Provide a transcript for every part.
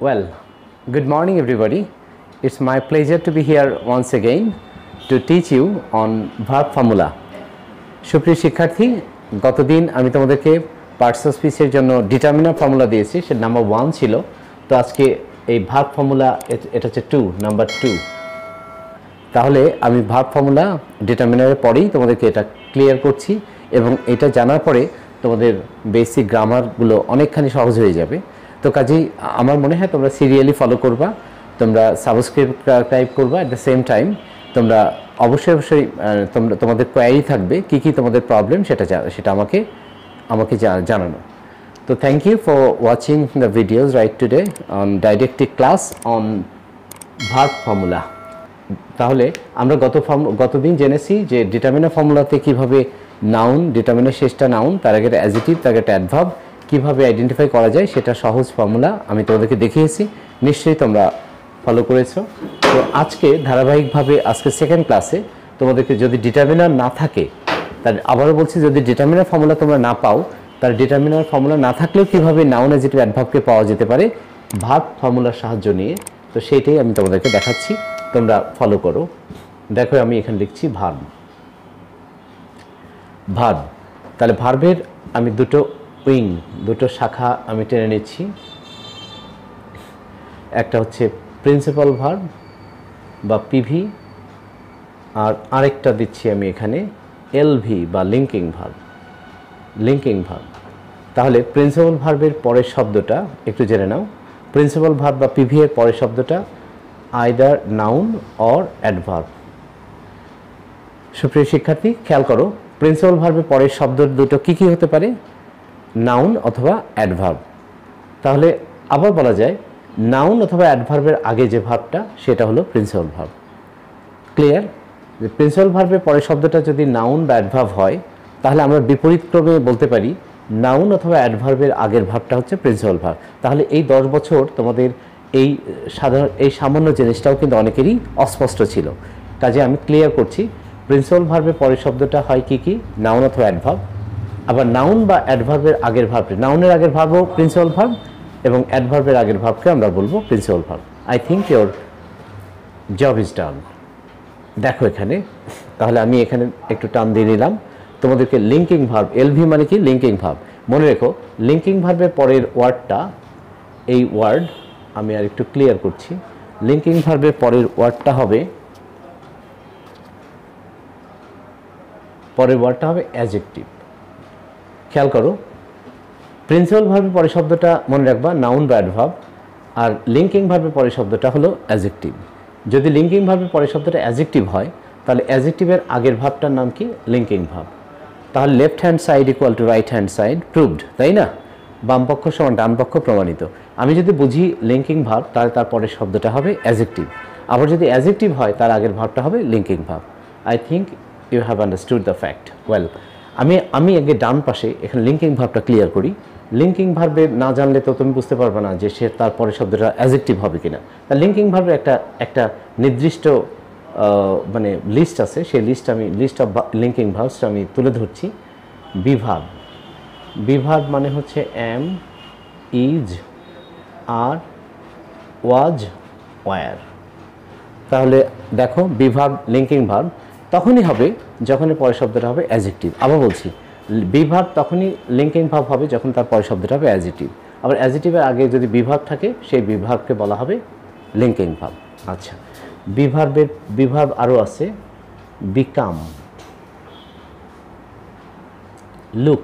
Well, good morning everybody. It's my pleasure to be here once again to teach you on verb formula. সুপ্রিয় শিক্ষার্থী, গতদিন আমি তোমাদেরকে parts of স্পিচের জন্য determiner formula দিয়েছি, সেটা নাম্বার 1 ছিল। তো আজকে এই ভার্ব ফর্মুলা এটা হচ্ছে নাম্বার 2। তাহলে আমি ভার্ব ফর্মুলা ডিটারমিনারের পরেই তোমাদেরকে এটা ক্লিয়ার করছি এবং এটা জানার পরে তোমাদের বেসিক গ্রামারগুলো অনেকখানি সহজ হয়ে যাবে। তো কাজেই আমার মনে হয় তোমরা সিরিয়ালি ফলো করবা, তোমরা সাবস্ক্রাইব করবা, অ্যাট দ্য সেম টাইম তোমরা অবশ্যই তোমাদের কোয়ারি থাকবে কি তোমাদের প্রবলেম সেটা আমাকে জানানো। তো thank you for watching the videos right today on directive class on verb formula. তাহলে আমরা গতদিন জেনেছি যে ডিটারমিনার ফর্মুলাতে কীভাবে নাউন, ডিটারমিনার শেষটা নাউন, তার আগে অ্যাডজেক্টিভ, তার আগে অ্যাডভার্ব কীভাবে আইডেন্টিফাই করা যায় সেটা সহজ ফর্মুলা আমি তোমাদেরকে দেখিয়েছি, নিশ্চয়ই তোমরা ফলো করেছো। তো আজকে ধারাবাহিকভাবে আজকে সেকেন্ড ক্লাসে তোমাদেরকে যদি ডিটারমিনার না থাকে, তার আবারও বলছি যদি ডিটারমিনার ফর্মুলা তোমরা না পাও, তার ডিটারমিনার ফর্মুলা না থাকলেও কীভাবে নাউন অ্যাডজেক্টিভ অ্যাডভার্বকে পাওয়া যেতে পারে ভার্ব ফর্মুলার সাহায্য নিয়ে, তো সেইটাই আমি তোমাদেরকে দেখাচ্ছি, তোমরা ফলো করো। দেখো আমি এখানে লিখছি ভার্ব। তাহলে ভার্বের আমি দুটো শাখা আমি টেনে নিচ্ছি। একটা হচ্ছে প্রিন্সিপাল ভার্ব বা পিভি, আর আরেকটা দিচ্ছি আমি এখানে এলভি বা লিঙ্কিং ভার্ব। তাহলে প্রিন্সিপাল ভার্বের পরের শব্দটা একটু জেনে নাও। প্রিন্সিপাল ভার্ব বা পিভি এর পরের শব্দটা আইদার নাউন অর অ্যাডভার্ব। সুপ্রিয় শিক্ষার্থী খেয়াল করো, প্রিন্সিপাল ভার্বের পরের শব্দ দুটো কি হতে পারে? নাউন অথবা অ্যাডভার্ব। তাহলে আবার বলা যায় নাউন অথবা অ্যাডভার্বের আগে যে ভার্বটা সেটা হলো প্রিন্সিপাল ভার্ব। ক্লিয়ার? প্রিন্সিপাল ভার্বের পরের শব্দটা যদি নাউন বা অ্যাডভার্ব হয়, তাহলে আমরা বিপরীত ক্রমে বলতে পারি নাউন অথবা অ্যাডভার্বের আগের ভার্বটা হচ্ছে প্রিন্সিপাল ভার্ব। তাহলে এই 10 বছর তোমাদের এই সামান্য জিনিসটাও কিন্তু অনেকেরই অস্পষ্ট ছিল, কাজে আমি ক্লিয়ার করছি। প্রিন্সিপাল ভার্বের পরের শব্দটা হয় কি? নাউন অথবা অ্যাডভার্ব। আবার নাউন বা অ্যাডভার্বের আগের ভার্বটি, নাউনের আগের ভার্বও প্রিন্সিপাল ভার্ব এবং অ্যাডভার্বের আগের ভার্বকে আমরা বলবো principal verb. I think your job is done. দেখো এখানে, তাহলে আমি এখানে একটু টান দিয়ে নিলাম তোমাদেরকে। লিঙ্কিং ভার্ব, এলভি মানে কি? Linking verb. মনে রেখো লিঙ্কিং ভার্বের পরের ওয়ার্ডটা, এই ওয়ার্ড আমি আর একটু ক্লিয়ার করছি। লিঙ্কিং ভার্বের পরের ওয়ার্ডটা হবে অ্যাডজেক্টিভ। খেয়াল করো, প্রিন্সিপাল ভার্বের পরের শব্দটা মনে রাখবা নাউন বা অ্যাডভার্ব, আর লিঙ্কিং ভার্বের পরের শব্দটা হলো অ্যাডজেক্টিভ। যদি লিঙ্কিং ভার্বের পরের শব্দটা অ্যাডজেক্টিভ হয়, তাহলে অ্যাডজেক্টিভের আগের ভার্বটার নাম কি? Linking verb. তাহলে left hand side equal to right hand side proved, তাই না? বাম পক্ষ সমান ডান পক্ষ প্রমাণিত। আমি যদি বুঝি লিঙ্কিং ভার্ব, তাহলে তার পরের শব্দটা হবে অ্যাডজেক্টিভ। আবার যদি অ্যাডজেক্টিভ হয়, তার আগের ভার্বটা হবে linking verb. I think you have understood the fact well. আমি আগে ডান পাশে এখানে লিঙ্কিং ভার্বটা ক্লিয়ার করি। লিঙ্কিং ভার্বের না জানলে তো তুমি বুঝতে পারবে না যে সে তার পরের শব্দটা অ্যাডজেক্টিভ হবে কিনা। তা লিঙ্কিং ভার্বের একটা নির্দিষ্ট মানে লিস্ট আছে, সেই লিস্ট অফ লিঙ্কিং ভার্বসটা আমি তুলে ধরছি। বিভার্ব মানে হচ্ছে am, is, are, was, were. তাহলে দেখো বিভার্ব লিঙ্কিং ভার্ব তখনই হবে যখন পরের শব্দটা হবে অ্যাডজেক্টিভ। আবার বলছি, বিভার্ব তখনই লিঙ্কিং ভার্ব হবে যখন তার পরের শব্দটা হবে অ্যাডজেক্টিভ। আবার অ্যাডজেক্টিভের আগে যদি বিভার্ব থাকে, সেই বিভার্বকে বলা হবে লিঙ্কিং ভার্ব। আচ্ছা, বিভার্ব আরও আছে become, look,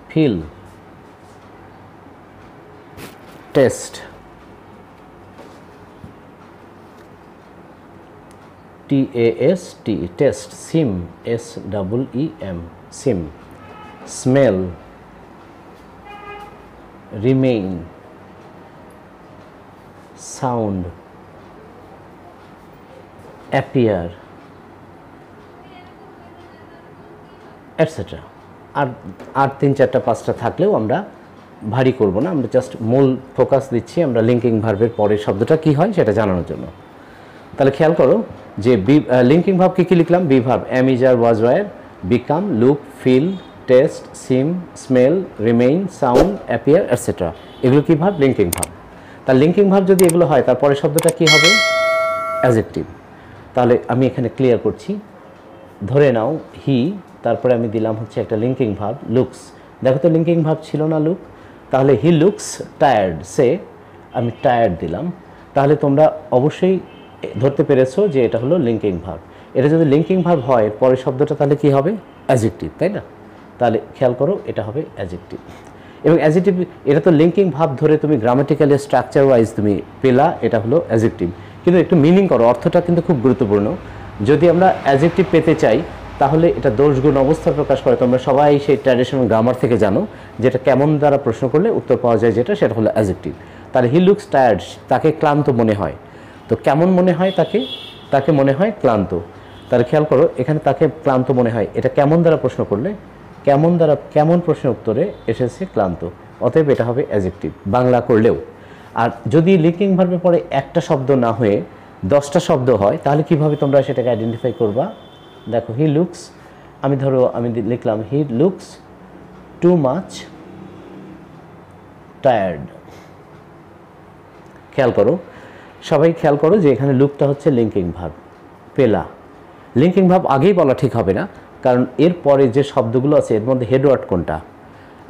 feel, taste, TAST, taste, seem, SEEM, seem, smell, remain, sound, appear, etcetera. আর 3, 4, 5টা থাকলেও আমরা ভারী করব না, আমরা জাস্ট মূল ফোকাস দিচ্ছি আমরা লিঙ্কিং ভার্বের পরের শব্দটা কি হয় সেটা জানানোর জন্য। তাহলে খেয়াল করো যে লিঙ্কিং ভার্ব কি লিখলাম? Be verb am, is, are, was, were, become, look, feel, taste, seem, smell, remain, sound, appear, etcetera. এগুলো কী ভাব? লিঙ্কিং ভাব। তার লিঙ্কিং ভাব যদি এগুলো হয়, তারপরে শব্দটা কী হবে? অ্যাডজেক্টিভ। তাহলে আমি এখানে ক্লিয়ার করছি। ধরে নাও হি, তারপরে আমি দিলাম হচ্ছে একটা লিঙ্কিং ভাব লুকস। দেখো তো লিঙ্কিং ভাব ছিল না লুক? তাহলে হি লুকস টায়ার্ড, সে আমি টায়ার্ড দিলাম। তাহলে তোমরা অবশ্যই ধরতে পেরেছো যে এটা হলো লিঙ্কিং ভাব। এটা যদি লিঙ্কিং ভাব হয়, পরের শব্দটা তাহলে কী হবে? অ্যাডজেক্টিভ, তাই না? তাহলে খেয়াল করো, এটা হবে অ্যাডজেক্টিভ। এবং অ্যাডজেক্টিভ, এটা তো লিঙ্কিং ভাব ধরে তুমি গ্রামাটিক্যালি স্ট্রাকচার ওয়াইজ তুমি পেলা, এটা হলো অ্যাডজেক্টিভ। কিন্তু একটু মিনিং করো, অর্থটা কিন্তু খুব গুরুত্বপূর্ণ। যদি আমরা অ্যাডজেক্টিভ পেতে চাই, তাহলে এটা দোষগুণ অবস্থা প্রকাশ করে। তোমরা সবাই সেই ট্র্যাডিশনাল গ্রামার থেকে জানো, যেটা কেমন দ্বারা প্রশ্ন করলে উত্তর পাওয়া যায়, যেটা সেটা হলো অ্যাডজেক্টিভ। তাহলে হি লুকস টায়ার্ড, তাকে ক্লান্ত মনে হয়। তো কেমন মনে হয় তাকে? তাকে মনে হয় ক্লান্ত। তাহলে খেয়াল করো, এখানে তাকে ক্লান্ত মনে হয়, এটা কেমন দ্বারা প্রশ্ন করলে, কেমন দ্বারা, কেমন প্রশ্নের উত্তরে এসেছে ক্লান্ত, অতএব এটা হবে অ্যাডজেক্টিভ বাংলা করলেও। আর যদি লিঙ্কিং ভার্বের পরে একটা শব্দ না হয়ে 10টা শব্দ হয়, তাহলে কিভাবে তোমরা সেটাকে আইডেন্টিফাই করবা? দেখো, হি লুকস, আমি ধরো আমি লিখলাম he looks too much tired. খেয়াল করো, সবাই খেয়াল করো যে এখানে লুকটা হচ্ছে লিঙ্কিং ভার্ব পেলা। লিঙ্কিং ভার্ব আগেই বলা ঠিক হবে না, কারণ এর পরে যে শব্দগুলো আছে এর মধ্যে হেডওয়ার্ড কোনটা।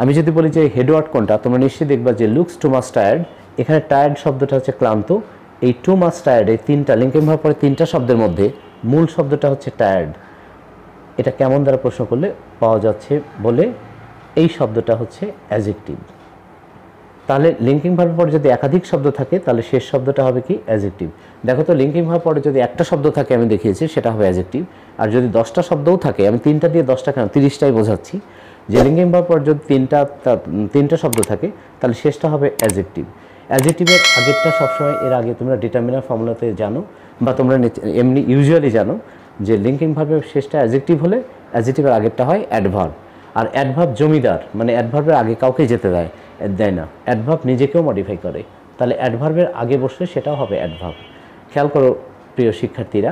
আমি যদি বলি যে হেডওয়ার্ড কোনটা, তোমরা নিশ্চয়ই দেখবা যে লুকস টু মাচ টায়ার্ড, এখানে টায়ার্ড শব্দটা হচ্ছে ক্লান্ত। এই টু মাচ টায়ার্ড, এই তিনটা লিঙ্কিং ভার্ব পরে তিনটা শব্দের মধ্যে মূল শব্দটা হচ্ছে টায়ার্ড। এটা কেমন দ্বারা প্রশ্ন করলে পাওয়া যাচ্ছে বলে এই শব্দটা হচ্ছে অ্যাডজেক্টিভ। তাহলে লিঙ্কিং ভার্বের পরে যদি একাধিক শব্দ থাকে, তাহলে শেষ শব্দটা হবে কি? অ্যাডজেক্টিভ। দেখো তো, লিঙ্কিং ভার্ব পরে যদি একটা শব্দ থাকে, আমি দেখিয়েছি, সেটা হবে অ্যাডজেক্টিভ। আর যদি 10টা শব্দও থাকে, আমি 3টা দিয়ে 10টা কেন 30টাই বোঝাচ্ছি, যে লিঙ্কিং ভার্ব পরে যদি তিনটা শব্দ থাকে, তাহলে শেষটা হবে অ্যাডজেক্টিভ। অ্যাডজেক্টিভের আগেরটা সবসময়, এর আগে তোমরা ডিটারমিনার ফর্মুলাতে জানো, বা তোমরা এমনি ইউজুয়ালি জানো যে লিঙ্কিং ভার্বের শেষটা অ্যাডজেক্টিভ হলে অ্যাডজেক্টিভের আগেরটা হয় অ্যাডভার্ব। আর অ্যাডভার্ব জমিদার, মানে অ্যাডভার্বের আগে কাউকে যেতে দেয় না। অ্যাডভার্ব নিজেকেও মডিফাই করে। তাহলে অ্যাডভার্বের আগে বসলে সেটাও হবে অ্যাডভার্ব। খেয়াল করো প্রিয় শিক্ষার্থীরা,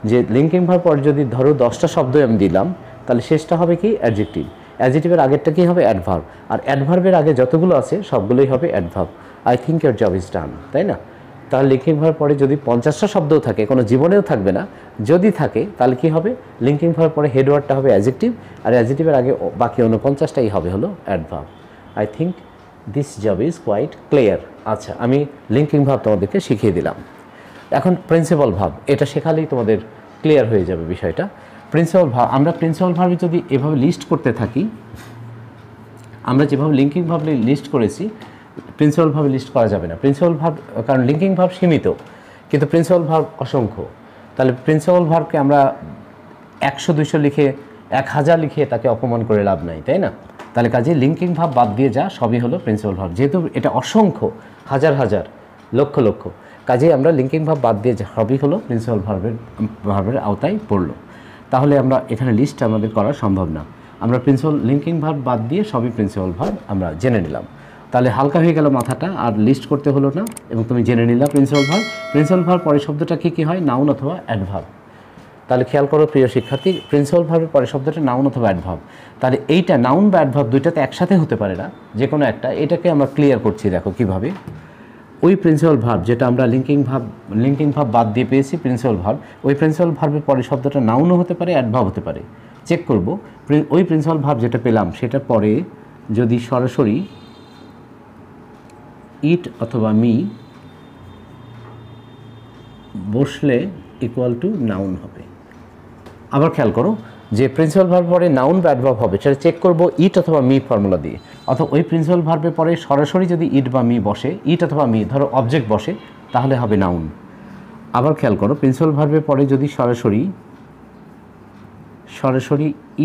যে লিঙ্কিং ভার্ব পর যদি ধরো 10টা শব্দ আমি দিলাম, তাহলে শেষটা হবে কি? অ্যাডজেক্টিভ। অ্যাডজেক্টিভের আগেরটা কি হবে? অ্যাডভার্ব। আর অ্যাডভার্বের আগে যতগুলো আছে সবগুলোই হবে adverb. I think your job is done, তাই না? তাহলে লিঙ্কিং ভার্ব পরে যদি 50টা শব্দও থাকে, কোনো জীবনেও থাকবে না, যদি থাকে তাহলে কি হবে? লিঙ্কিং ভার্ব পরে হেডওয়ার্ডটা হবে অ্যাডজেক্টিভ, আর অ্যাডজেক্টিভের আগে বাকি 49টাই হবে হলো adverb. I think this job is quite clear. আচ্ছা, আমি লিঙ্কিং ভার্ব তোমাদেরকে শিখিয়ে দিলাম। এখন প্রিন্সিপাল ভার্ব, এটা শেখালেই তোমাদের ক্লিয়ার হয়ে যাবে বিষয়টা। প্রিন্সিপাল ভার্ব, আমরা প্রিন্সিপাল ভার্বে যদি এভাবে লিস্ট করতে থাকি, আমরা যেভাবে লিঙ্কিং ভার্ব লিস্ট করেছি, প্রিন্সিপাল ভার্ব লিস্ট করা যাবে না। প্রিন্সিপাল ভার্ব, কারণ লিঙ্কিং ভার্ব সীমিত, কিন্তু প্রিন্সিপাল ভার্ব অসংখ্য। তাহলে প্রিন্সিপাল ভার্বকে আমরা 100-200 লিখে, 1000 লিখে তাকে অপমান করে লাভ নাই, তাই না? তাহলে কাজে লিঙ্কিং ভার্ব বাদ দিয়ে যা সবই হলো প্রিন্সিপাল ভার্ব। যেহেতু এটা অসংখ্য, হাজার হাজার, লক্ষ লক্ষ, কাজে আমরা লিঙ্কিং ভার্ব বাদ দিয়ে সবই হলো প্রিন্সিপাল ভার্বের আওতায় পড়লো। তাহলে আমরা এখানে লিস্ট আমাদের করা সম্ভব না। আমরা প্রিন্সিপাল লিঙ্কিং ভার্ব বাদ দিয়ে সবই প্রিন্সিপাল ভার্ব আমরা জেনে নিলাম। তাহলে হালকা হয়ে গেল মাথাটা, আর লিস্ট করতে হলো না, এবং তুমি জেনে নিলা প্রিন্সিপাল ভার্ব। প্রিন্সিপাল ভার্ব পরের শব্দটা কী হয়? নাউন অথবা অ্যাডভার্ব। তাহলে খেয়াল করো প্রিয় শিক্ষার্থী, প্রিন্সিপাল ভার্বের পরের শব্দটা নাউন অথবা অ্যাডভার্ব। তাহলে এইটা নাউন বা অ্যাডভার্ব দুইটাতে একসাথে হতে পারে না, যে কোনো একটা। এটাকে আমরা ক্লিয়ার করছি, দেখো কিভাবে। ওই প্রিন্সিপাল ভার্ব যেটা আমরা লিঙ্কিং ভার্ব বাদ দিয়ে পেয়েছি প্রিন্সিপাল ভার্ব, ওই প্রিন্সিপাল ভার্বের পরের শব্দটা নাউনও হতে পারে, অ্যাডভার্ব হতে পারে। চেক করব, ওই প্রিন্সিপাল ভার্ব যেটা পেলাম সেটা পরে যদি সরাসরি ইট অথবা মি বসলে ইকুয়াল টু নাউন হবে। আবার খেয়াল করো যে প্রিন্সিপাল ভার্ব পরে নাউন বা অ্যাডভার্ব হবে, সেটা চেক করব ইট অথবা মি ফর্মুলা দিয়ে। অথবা ওই প্রিন্সিপাল ভার্বের পরে সরাসরি যদি ইট বা মি বসে, ইট অথবা মি ধরো অবজেক্ট বসে, তাহলে হবে নাউন। আবার খেয়াল করো, প্রিন্সিপাল ভার্বের পরে যদি সরাসরি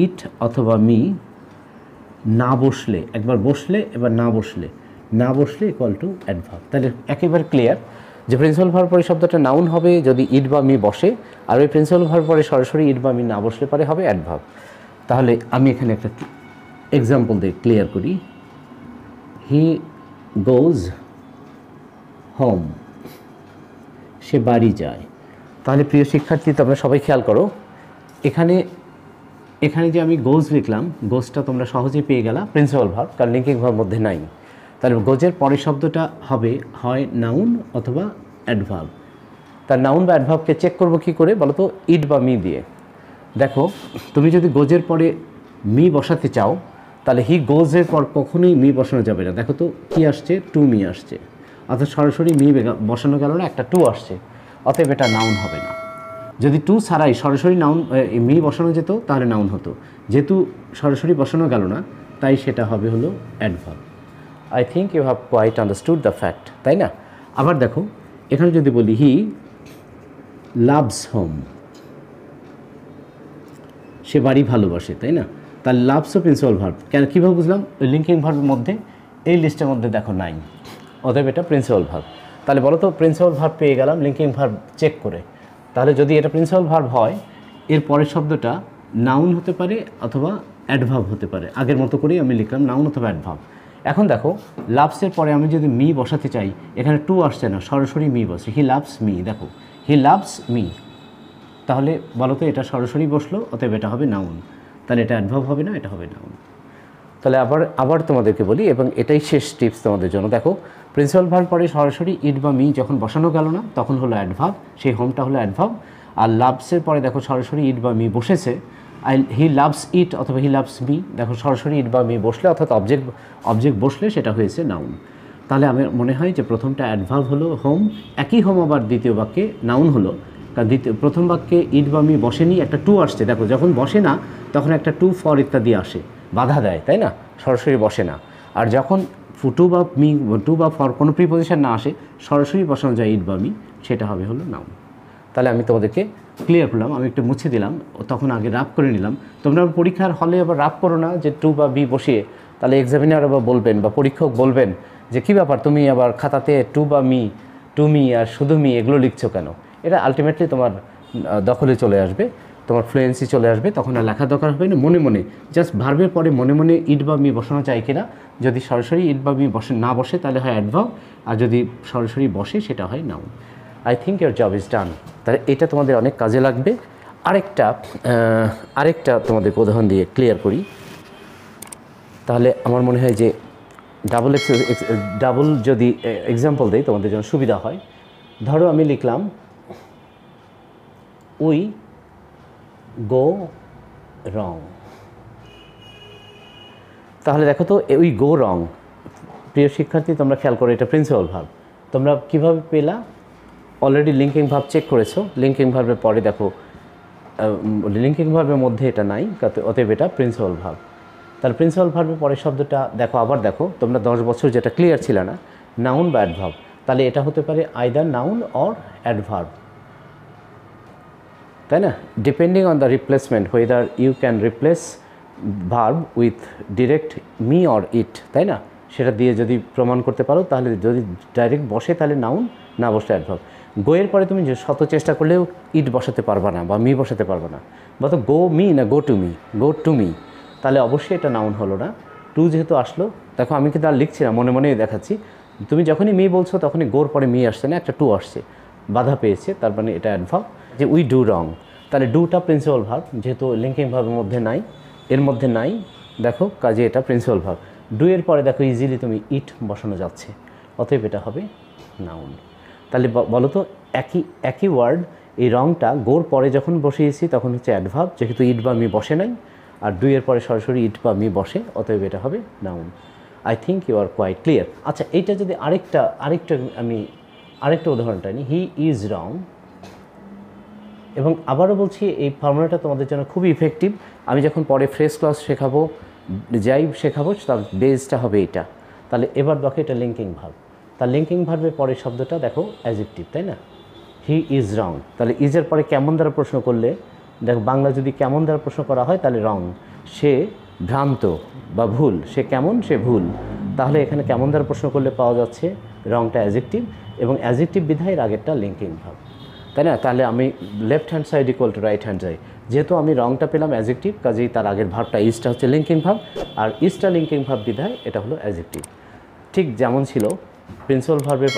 ইট অথবা মি না বসলে, একবার বসলে এবার না বসলে ইকুয়াল টু অ্যাডভার্ব। তাহলে একেবারে ক্লিয়ার যে প্রিন্সিপাল ভার্ব পরে শব্দটা নাউন হবে যদি ইট বা মি বসে, আর ওই প্রিন্সিপাল ভার্ব পরে সরাসরি ইট বা মি না বসলে পরে হবে অ্যাডভার্ব। তাহলে আমি এখানে একটা এক্সাম্পল দিয়ে ক্লিয়ার করি। হি গোজ হোম, সে বাড়ি যায়। তাহলে প্রিয় শিক্ষার্থী, তোমরা সবাই খেয়াল করো, এখানে এখানে যে আমি গোজ লিখলাম, গোজটা তোমরা সহজেই পেয়ে গেলা প্রিন্সিপাল ভার্ব, কারণ লিঙ্কিং ভার্ব মধ্যে নাই। তাহলে গোজের পরের শব্দটা হবে হয় নাউন অথবা অ্যাডভার্ব। তার নাউন বা অ্যাডভার্বকে চেক করব কি করে বলো তো? ইট বা মি দিয়ে। দেখো তুমি যদি গোজের পরে মি বসাতে চাও তাহলে হি গোজের পর কখনোই মি বসানো যাবে না। দেখো তো কী আসছে? টু মি আসছে, অর্থাৎ সরাসরি মি বসানো গেল না, একটা টু আসছে, অতএব এটা নাউন হবে না। যদি টু ছাড়াই সরাসরি নাউন মি বসানো যেত তাহলে নাউন হতো, যেহেতু সরাসরি বসানো গেল না তাই সেটা হবে হলো adverb. I think you have quite understood the fact, তাই না? আবার দেখো এখানে যদি বলি হি লাভস হোম, সে বাড়ি ভালোবাসে, তাই না? তার লাভসও প্রিন্সিপাল ভার্ব। কেন কীভাবে বুঝলাম? ওই লিঙ্কিং ভার্বের মধ্যে এই লিস্টের মধ্যে দেখো নাই, অতএব এটা প্রিন্সিপাল ভার্ব। তাহলে বলো তো প্রিন্সিপাল ভার্ব পেয়ে গেলাম লিঙ্কিং ভার্ব চেক করে। তাহলে যদি এটা প্রিন্সিপাল ভার্ব হয় এর পরের শব্দটা নাউন হতে পারে অথবা অ্যাডভার্ব হতে পারে। আগের মতো করেই আমি লিখলাম নাউন অথবা অ্যাডভার্ব। এখন দেখো লাভসের পরে আমি যদি মি বসাতে চাই, এখানে টু আসছে না, সরাসরি মি বসে, হি লাভস মি। দেখো হি লাভস মি, তাহলে বলো তো এটা সরাসরি বসলো, অতএব এটা হবে নাউন। তাহলে এটা অ্যাডভার্ব হবে না, এটা হবে নাউন। তাহলে আবার তোমাদেরকে বলি, এবং এটাই শেষ টিপস তোমাদের জন্য। দেখো প্রিন্সিপাল ভার্ব পরে সরাসরি ইট বা মি যখন বসানো গেল না তখন হলো অ্যাডভার্ব, সেই হোমটা হলো অ্যাডভার্ব। আর লাভসের পরে দেখো সরাসরি ইট বা মি বসেছে, হি লাভস ইট অথবা হি লাভস মি, দেখো সরাসরি ইট বা মি বসলে অর্থাৎ অবজেক্ট বসলে সেটা হয়েছে নাউন। তাহলে আমার মনে হয় যে প্রথমটা অ্যাডভার্ব হলো হোম, একই হোম আবার দ্বিতীয় বাক্যে নাউন হলো, কারণ প্রথম বাক্যে ইট বা মি বসেনি, একটা টু আসছে। দেখো যখন বসে না তখন একটা টু ফর ইত্যাদি আসে, বাধা দেয়, তাই না? সরাসরি বসে না। আর যখন টু বা ফর কোনো প্রিপোজিশন না আসে, সরাসরি বসানো যায় ইট বা মি, সেটা হবে হলো নাউন। তাহলে আমি তোমাদেরকে ক্লিয়ার করলাম, আমি একটু মুছে দিলাম, তখন আগে রাফ করে নিলাম। তোমরা পরীক্ষার হলে আবার রাফ করো না যে টু বা বি বসিয়ে, তাহলে এক্সামিনার আবার বলবেন বা পরীক্ষক বলবেন যে কী ব্যাপার তুমি আবার খাতাতে টু বা মি, টু মি আর শুধু মি এগুলো লিখছো কেন? এটা আলটিমেটলি তোমার দখলে চলে আসবে, তোমার ফ্লুয়েন্সি চলে আসবে, তখন আর লেখার দরকার হবে না। মনে মনে জাস্ট ভার্বের পরে মনে মনে ইট বা মি বসানো চাই কিনা, যদি সরাসরি ইট বা মি না বসে তাহলে হয় অ্যাডভার্ব, আর যদি সরাসরি বসে সেটা হয় noun. I think your job is done. তাহলে এটা তোমাদের অনেক কাজে লাগবে। আরেকটা তোমাদের উদাহরণ দিয়ে ক্লিয়ার করি, তাহলে আমার মনে হয় যে ডাবল যদি এক্সাম্পল দেই তোমাদের জন্য সুবিধা হয়। ধরো আমি লিখলাম উই গো রং, তাহলে দেখো তো উই গো রং, প্রিয় শিক্ষার্থী তোমরা খেয়াল করো, এটা প্রিন্সিপাল ভার্ব। তোমরা কীভাবে পেলা? অলরেডি লিঙ্কিং ভার্ব চেক করেছো, লিঙ্কিং ভার্বের পরে দেখো লিঙ্কিং ভার্বের মধ্যে এটা নাই, অতএব এটা প্রিন্সিপাল ভার্ব। তাহলে প্রিন্সিপাল ভার্বের পরের শব্দটা দেখো, আবার দেখো তোমরা 10 বছর যেটা ক্লিয়ার ছিল না, নাউন বা অ্যাডভার্ব, তাহলে এটা হতে পারে আইদার নাউন অর অ্যাডভার্ব, তাই না? Depending on the replacement, whether you can replace verb with direct me or it, তাই না? সেটা দিয়ে যদি প্রমাণ করতে পারো তাহলে, যদি ডাইরেক্ট বসে তাহলে নাউন, না বসলে অ্যাডভার্ব। গোয়ের পরে তুমি শত চেষ্টা করলেও ইট বসাতে পারবা না বা মি বসাতে পারবা না, বা তো গো মি না go to me, go to me, তাহলে অবশ্যই এটা নাউন হলো না। টু যেহেতু আসলো, দেখো আমি কিন্তু আর লিখছি না, মনে মনেই দেখাচ্ছি, তুমি যখনই মি বলছো তখনই গোর পরে মি আসছে না, একটা টু আসছে, বাধা পেয়েছে, তার মানে এটা অ্যাডভার্ব। যে উই ডু রং, তাহলে ডুটা প্রিন্সিপাল ভার্ব, যেহেতু লিঙ্কিং ভার্বের মধ্যে নাই, এর মধ্যে নাই, দেখো কাজে এটা প্রিন্সিপাল ভার্ব। ডু এর পরে দেখো ইজিলি তুমি ইট বসানো যাচ্ছে, অতএব এটা হবে নাউন। তাহলে বলো তো একই ওয়ার্ড, এই রংটা গোর পরে যখন বসিয়েছি তখন হচ্ছে অ্যাডভার্ব, যেহেতু ইট বা মি বসে নাই, আর ডু এর পরে সরাসরি ইট বা মি বসে, অতএব এটা হবে noun. I think you are quite clear. আচ্ছা, এইটা যদি আমি আরেকটা উদাহরণটা নিই, হি ইজ রং, এবং আবারও বলছি এই ফর্মুলাটা তোমাদের জন্য খুবই ইফেক্টিভ। আমি যখন পরে ফ্রেশ ক্লাস শেখাবো, শেখাবো, তার বেসটা হবে এটা। তাহলে এবার দেখো এটা লিঙ্কিং ভার্ব, তার লিঙ্কিং ভার্বের পরের শব্দটা দেখো অ্যাডজেক্টিভ, তাই না? হি ইজ রং, তাহলে ইজের পরে কেমন দ্বারা প্রশ্ন করলে, দেখো বাংলা যদি কেমন দ্বারা প্রশ্ন করা হয় তাহলে রং, সে ভ্রান্ত বা ভুল, সে কেমন, সে ভুল, তাহলে এখানে কেমন দ্বারা প্রশ্ন করলে পাওয়া যাচ্ছে রংটা অ্যাডজেক্টিভ, এবং অ্যাডজেক্টিভ বিধায় আগেরটা লিঙ্কিং ভার্ব, তাই না? তাহলে আমি left hand side equal to right hand side, যেহেতু আমি রংটা পেলাম অ্যাডজেক্টিভ, কাজেই তার আগের ভার্বটা ইজটা হচ্ছে লিঙ্কিং ভার্ব, আর ইজটা লিঙ্কিং ভার্ব বিধায় এটা হলো অ্যাডজেক্টিভ। ঠিক যেমন ছিল প্রিন্সিপাল ভার্বের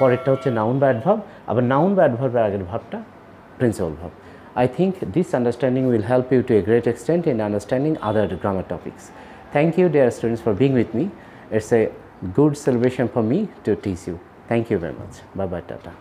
পরেরটা হচ্ছে নাউন বা অ্যাডভার্ব, আবার নাউন বা অ্যাডভার্বের আগের ভার্বটা principal verb. I think this understanding will help you to a great extent in understanding other grammar topics. Thank you, dear students, for being with me. It's a good celebration for me to teach you. Thank you very much. Bye bye, tata.